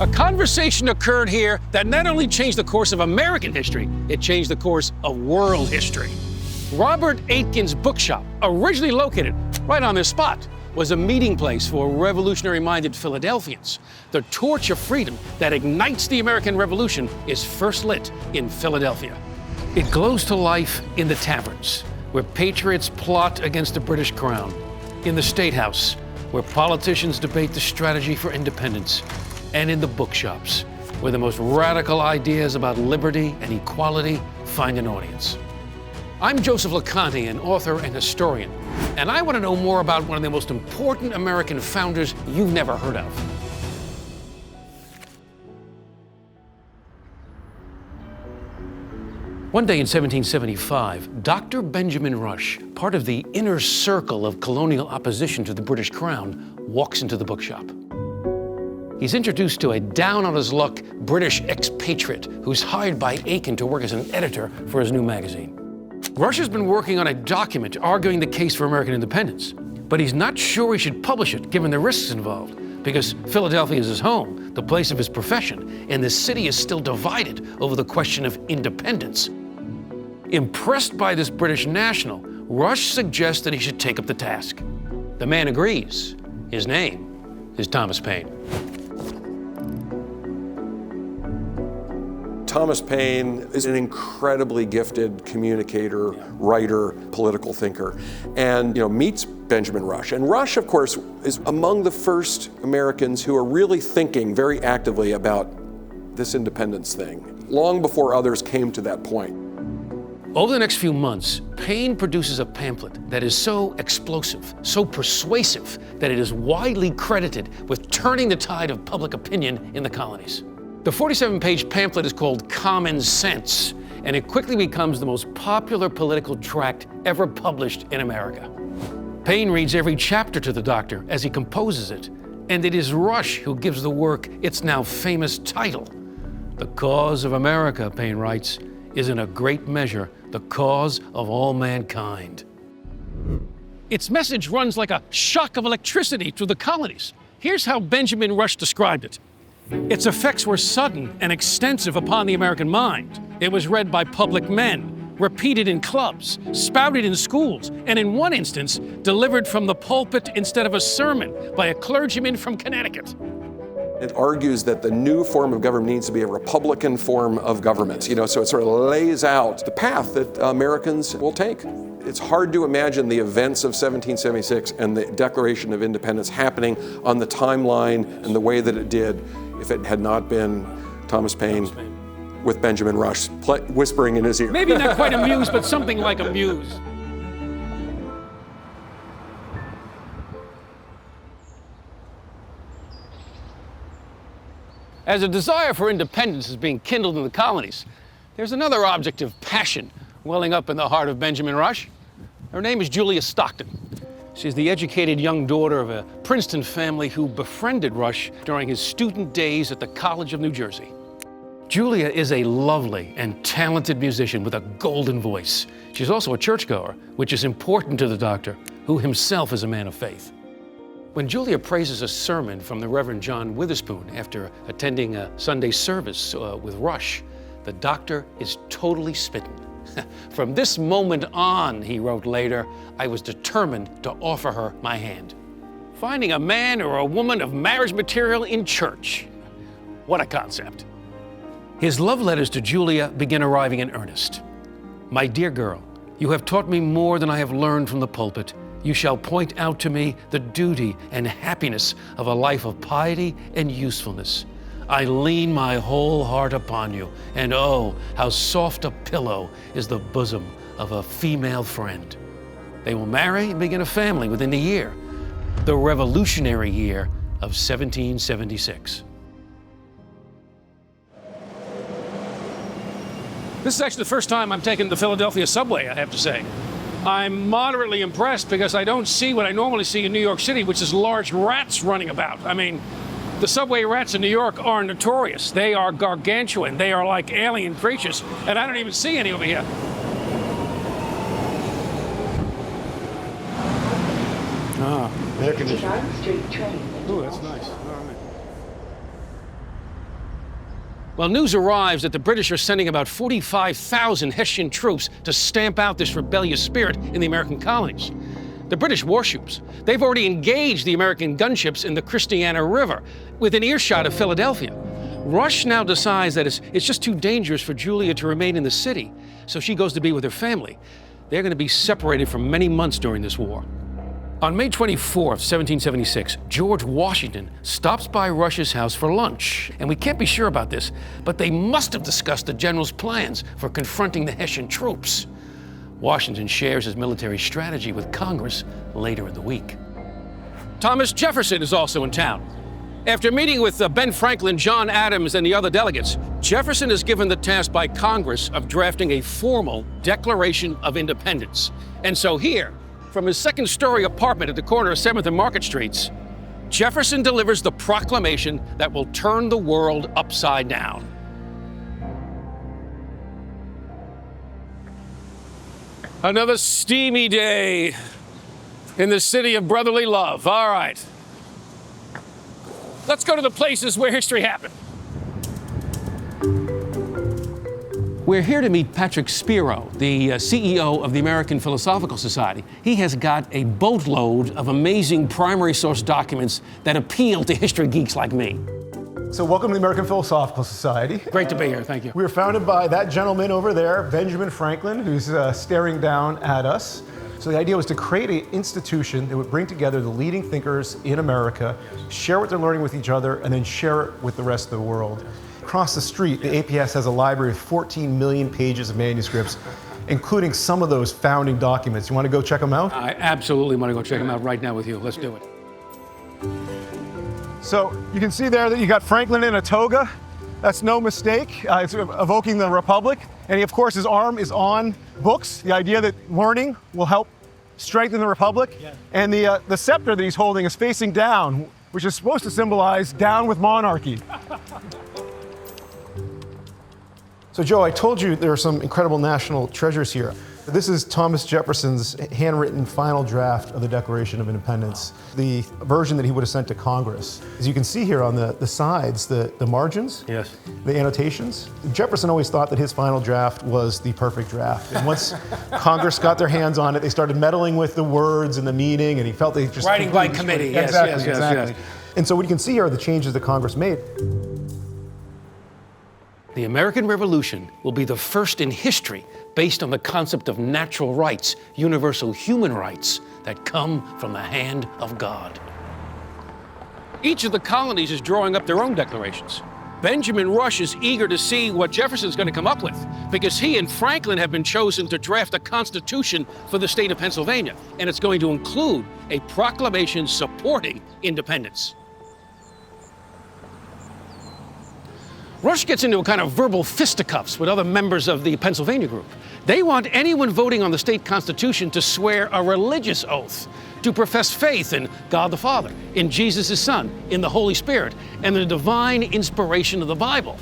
A conversation occurred here that not only changed the course of American history, it changed the course of world history. Robert Aitken's bookshop, originally located right on this spot, was a meeting place for revolutionary-minded Philadelphians. The torch of freedom that ignites the American Revolution is first lit in Philadelphia. It glows to life in the taverns, where patriots plot against the British crown, in the State House, where politicians debate the strategy for independence, and in the bookshops, where the most radical ideas about liberty and equality find an audience. I'm Joseph Loconte, an author and historian, and I want to know more about one of the most important American founders you've never heard of. One day in 1775, Dr. Benjamin Rush, part of the inner circle of colonial opposition to the British crown, walks into the bookshop. He's introduced to a down-on-his-luck British expatriate who's hired by Aiken to work as an editor for his new magazine. Rush has been working on a document arguing the case for American independence, but he's not sure he should publish it given the risks involved, because Philadelphia is his home, the place of his profession, and the city is still divided over the question of independence. Impressed by this British national, Rush suggests that he should take up the task. The man agrees. His name is Thomas Paine. Thomas Paine is an incredibly gifted communicator, writer, political thinker, and meets Benjamin Rush. And Rush, of course, is among the first Americans who are really thinking very actively about this independence thing, long before others came to that point. Over the next few months, Paine produces a pamphlet that is so explosive, so persuasive, that it is widely credited with turning the tide of public opinion in the colonies. The 47-page pamphlet is called Common Sense, and it quickly becomes the most popular political tract ever published in America. Paine reads every chapter to the doctor as he composes it, and it is Rush who gives the work its now famous title. The cause of America, Paine writes, is in a great measure the cause of all mankind. Its message runs like a shock of electricity through the colonies. Here's how Benjamin Rush described it. Its effects were sudden and extensive upon the American mind. It was read by public men, repeated in clubs, spouted in schools, and in one instance, delivered from the pulpit instead of a sermon by a clergyman from Connecticut. It argues that the new form of government needs to be a Republican form of government, so it sort of lays out the path that Americans will take. It's hard to imagine the events of 1776 and the Declaration of Independence happening on the timeline and the way that it did if it had not been Thomas Paine with Benjamin Rush whispering in his ear. Maybe not quite a muse, but something like a muse. As a desire for independence is being kindled in the colonies, there's another object of passion welling up in the heart of Benjamin Rush. Her name is Julia Stockton. She's the educated young daughter of a Princeton family who befriended Rush during his student days at the College of New Jersey. Julia is a lovely and talented musician with a golden voice. She's also a churchgoer, which is important to the doctor, who himself is a man of faith. When Julia praises a sermon from the Reverend John Witherspoon after attending a Sunday service with Rush, the doctor is totally smitten. From this moment on, he wrote later, I was determined to offer her my hand. Finding a man or a woman of marriage material in church. What a concept. His love letters to Julia begin arriving in earnest. My dear girl, you have taught me more than I have learned from the pulpit. You shall point out to me the duty and happiness of a life of piety and usefulness. I lean my whole heart upon you, and oh, how soft a pillow is the bosom of a female friend. They will marry and begin a family within the year, the revolutionary year of 1776. This is actually the first time I'm taking the Philadelphia subway, I have to say. I'm moderately impressed because I don't see what I normally see in New York City, which is large rats running about. I mean, the subway rats in New York are notorious. They are gargantuan. They are like alien creatures, and I don't even see any over here. Air conditioning. Ooh, that's nice. All right. Well, news arrives that the British are sending about 45,000 Hessian troops to stamp out this rebellious spirit in the American colonies. The British warships, they've already engaged the American gunships in the Christiana River within earshot of Philadelphia. Rush now decides that it's just too dangerous for Julia to remain in the city, so she goes to be with her family. They're going to be separated for many months during this war. On May 24th, 1776, George Washington stops by Rush's house for lunch. And we can't be sure about this, but they must have discussed the general's plans for confronting the Hessian troops. Washington shares his military strategy with Congress later in the week. Thomas Jefferson is also in town. After meeting with Ben Franklin, John Adams, and the other delegates, Jefferson is given the task by Congress of drafting a formal Declaration of Independence. And so here, from his second-story apartment at the corner of 7th and Market Streets, Jefferson delivers the proclamation that will turn the world upside down. Another steamy day in the city of brotherly love. All right. Let's go to the places where history happened. We're here to meet Patrick Spiro, the CEO of the American Philosophical Society. He has got a boatload of amazing primary source documents that appeal to history geeks like me. So welcome to the American Philosophical Society. Great to be here, thank you. We were founded by that gentleman over there, Benjamin Franklin, who's staring down at us. So the idea was to create an institution that would bring together the leading thinkers in America, share what they're learning with each other, and then share it with the rest of the world. Across the street, the APS has a library of 14 million pages of manuscripts, including some of those founding documents. You want to go check them out? I absolutely want to go check them out right now with you. Let's do it. So you can see there that you got Franklin in a toga. That's no mistake. It's evoking the Republic. And he, of course, his arm is on books, the idea that learning will help strengthen the Republic. Yeah. And the scepter that he's holding is facing down, which is supposed to symbolize down with monarchy. So Joe, I told you there are some incredible national treasures here. This is Thomas Jefferson's handwritten final draft of the Declaration of Independence, the version that he would have sent to Congress. As you can see here on the sides, the margins, yes, the annotations. Jefferson always thought that his final draft was the perfect draft. And once Congress got their hands on it, they started meddling with the words and the meaning, and he felt they just— Writing by committee, yes, exactly, yes, exactly. Yes. And so what you can see here are the changes that Congress made. The American Revolution will be the first in history based on the concept of natural rights, universal human rights that come from the hand of God. Each of the colonies is drawing up their own declarations. Benjamin Rush is eager to see what Jefferson's going to come up with, because he and Franklin have been chosen to draft a constitution for the state of Pennsylvania, and it's going to include a proclamation supporting independence. Rush gets into a kind of verbal fisticuffs with other members of the Pennsylvania group. They want anyone voting on the state constitution to swear a religious oath, to profess faith in God the Father, in Jesus his Son, in the Holy Spirit, and the divine inspiration of the Bible.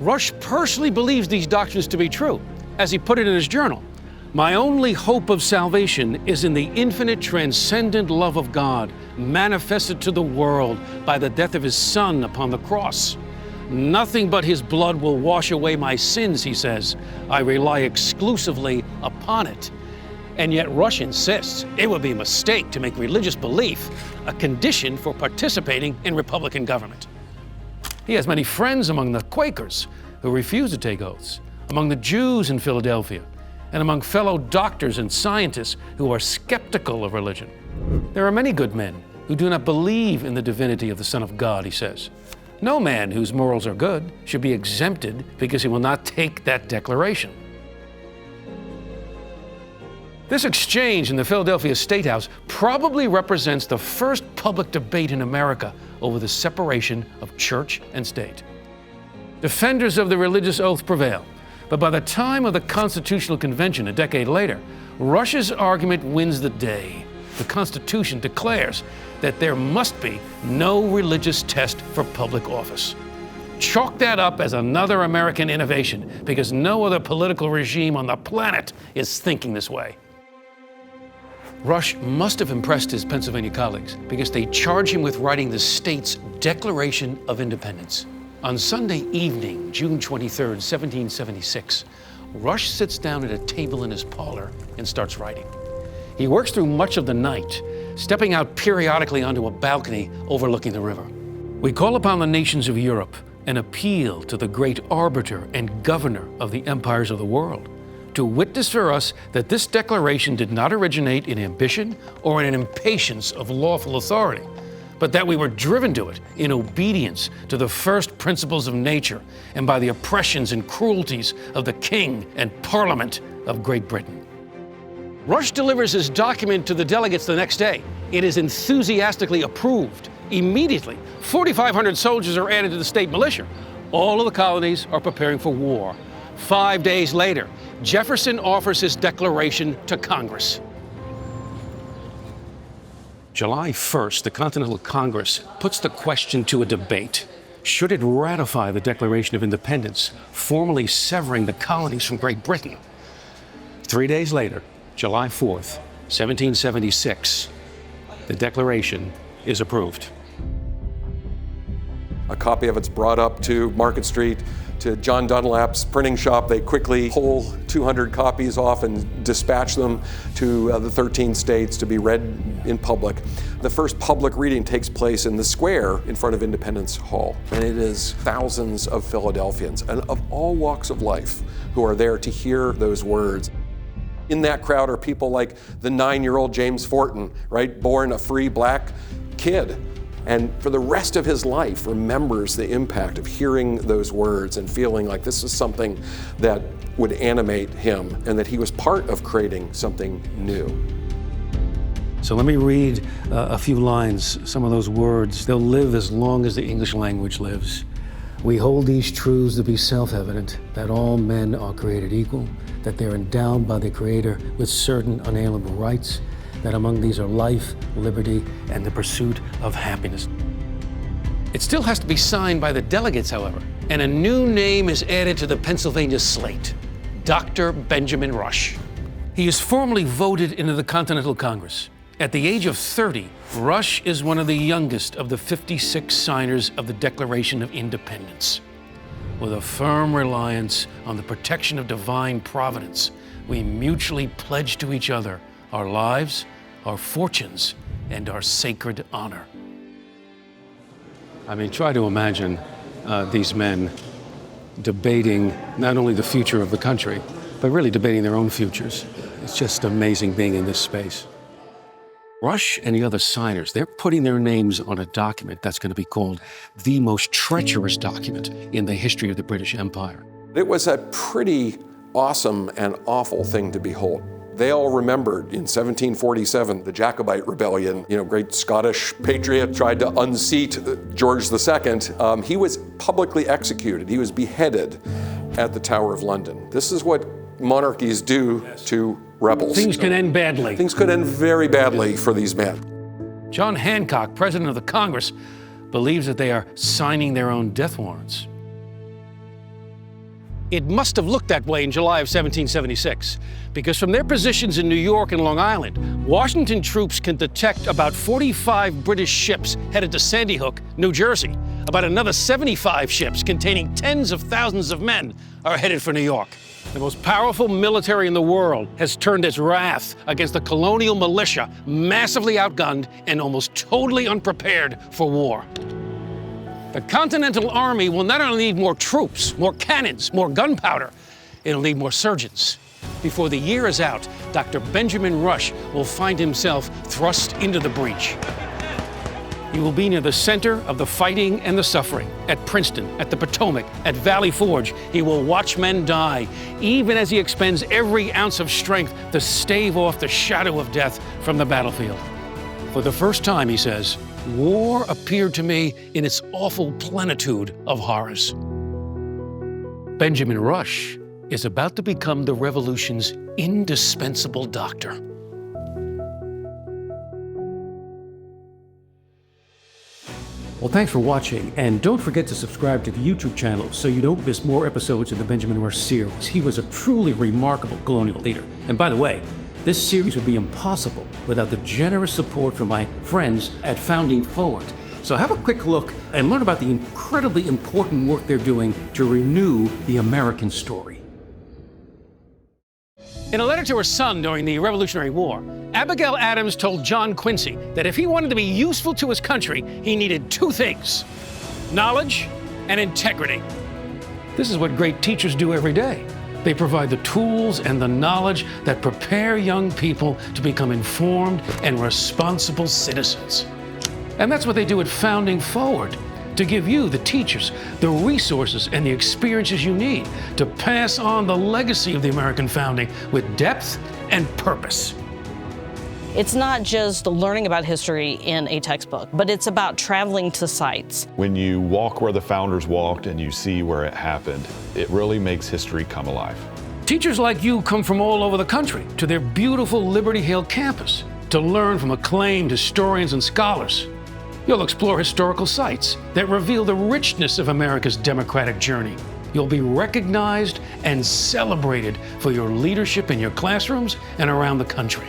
Rush personally believes these doctrines to be true. As he put it in his journal, "My only hope of salvation is in the infinite transcendent love of God, manifested to the world by the death of his Son upon the cross. Nothing but his blood will wash away my sins," he says. "I rely exclusively upon it." And yet Rush insists it would be a mistake to make religious belief a condition for participating in Republican government. He has many friends among the Quakers who refuse to take oaths, among the Jews in Philadelphia, and among fellow doctors and scientists who are skeptical of religion. There are many good men who do not believe in the divinity of the Son of God, he says. No man whose morals are good should be exempted because he will not take that declaration. This exchange in the Philadelphia State House probably represents the first public debate in America over the separation of church and state. Defenders of the religious oath prevail, but by the time of the Constitutional Convention a decade later, Rush's argument wins the day. The Constitution declares that there must be no religious test for public office. Chalk that up as another American innovation, because no other political regime on the planet is thinking this way. Rush must have impressed his Pennsylvania colleagues, because they charge him with writing the state's Declaration of Independence. On Sunday evening, June 23rd, 1776, Rush sits down at a table in his parlor and starts writing. He works through much of the night, stepping out periodically onto a balcony overlooking the river. We call upon the nations of Europe and appeal to the great arbiter and governor of the empires of the world to witness for us that this declaration did not originate in ambition or in an impatience of lawful authority, but that we were driven to it in obedience to the first principles of nature and by the oppressions and cruelties of the King and Parliament of Great Britain. Rush delivers his document to the delegates the next day. It is enthusiastically approved. Immediately, 4,500 soldiers are added to the state militia. All of the colonies are preparing for war. 5 days later, Jefferson offers his declaration to Congress. July 1st, the Continental Congress puts the question to a debate. Should it ratify the Declaration of Independence, formally severing the colonies from Great Britain? 3 days later, July 4th, 1776, the Declaration is approved. A copy of it's brought up to Market Street, to John Dunlap's printing shop. They quickly pull 200 copies off and dispatch them to the 13 states to be read in public. The first public reading takes place in the square in front of Independence Hall. And it is thousands of Philadelphians and of all walks of life who are there to hear those words. In that crowd are people like the 9-year-old James Fortin, right? Born a free black kid. And for the rest of his life remembers the impact of hearing those words and feeling like this is something that would animate him and that he was part of creating something new. So let me read a few lines, some of those words. They'll live as long as the English language lives. We hold these truths to be self-evident, that all men are created equal, that they're endowed by the Creator with certain unalienable rights, that among these are life, liberty, and the pursuit of happiness. It still has to be signed by the delegates, however, and a new name is added to the Pennsylvania slate, Dr. Benjamin Rush. He is formally voted into the Continental Congress. At the age of 30, Rush is one of the youngest of the 56 signers of the Declaration of Independence. With a firm reliance on the protection of divine providence, we mutually pledge to each other our lives, our fortunes, and our sacred honor. I mean, try to imagine these men debating not only the future of the country, but really debating their own futures. It's just amazing being in this space. Rush and the other signers, they're putting their names on a document that's going to be called the most treacherous document in the history of the British Empire. It was a pretty awesome and awful thing to behold. They all remembered in 1747, the Jacobite Rebellion, great Scottish patriot tried to unseat George II. He was publicly executed. He was beheaded at the Tower of London. This is what monarchies do to rebels. Things can end badly. Things could end very badly for these men. John Hancock, president of the Congress, believes that they are signing their own death warrants. It must have looked that way in July of 1776, because from their positions in New York and Long Island, Washington troops can detect about 45 British ships headed to Sandy Hook, New Jersey. About another 75 ships containing tens of thousands of men are headed for New York. The most powerful military in the world has turned its wrath against the colonial militia, massively outgunned and almost totally unprepared for war. The Continental Army will not only need more troops, more cannons, more gunpowder, it'll need more surgeons. Before the year is out, Dr. Benjamin Rush will find himself thrust into the breach. He will be near the center of the fighting and the suffering. At Princeton, at the Potomac, at Valley Forge, he will watch men die, even as he expends every ounce of strength to stave off the shadow of death from the battlefield. For the first time, he says, war appeared to me in its awful plenitude of horrors. Benjamin Rush is about to become the revolution's indispensable doctor. Well, thanks for watching, and don't forget to subscribe to the YouTube channel so you don't miss more episodes of the Benjamin Rush series. He was a truly remarkable colonial leader. And by the way, this series would be impossible without the generous support from my friends at Founding Forward. So have a quick look and learn about the incredibly important work they're doing to renew the American story. In a letter to her son during the Revolutionary War, Abigail Adams told John Quincy that if he wanted to be useful to his country, he needed two things: knowledge and integrity. This is what great teachers do every day. They provide the tools and the knowledge that prepare young people to become informed and responsible citizens. And that's what they do at Founding Forward, to give you, the teachers, the resources and the experiences you need to pass on the legacy of the American founding with depth and purpose. It's not just learning about history in a textbook, but it's about traveling to sites. When you walk where the founders walked and you see where it happened, it really makes history come alive. Teachers like you come from all over the country to their beautiful Liberty Hill campus to learn from acclaimed historians and scholars. You'll explore historical sites that reveal the richness of America's democratic journey. You'll be recognized and celebrated for your leadership in your classrooms and around the country.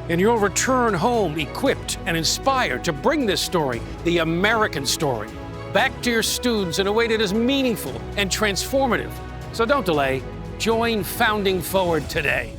And you'll return home equipped and inspired to bring this story, the American story, back to your students in a way that is meaningful and transformative. So don't delay. Join Founding Forward today.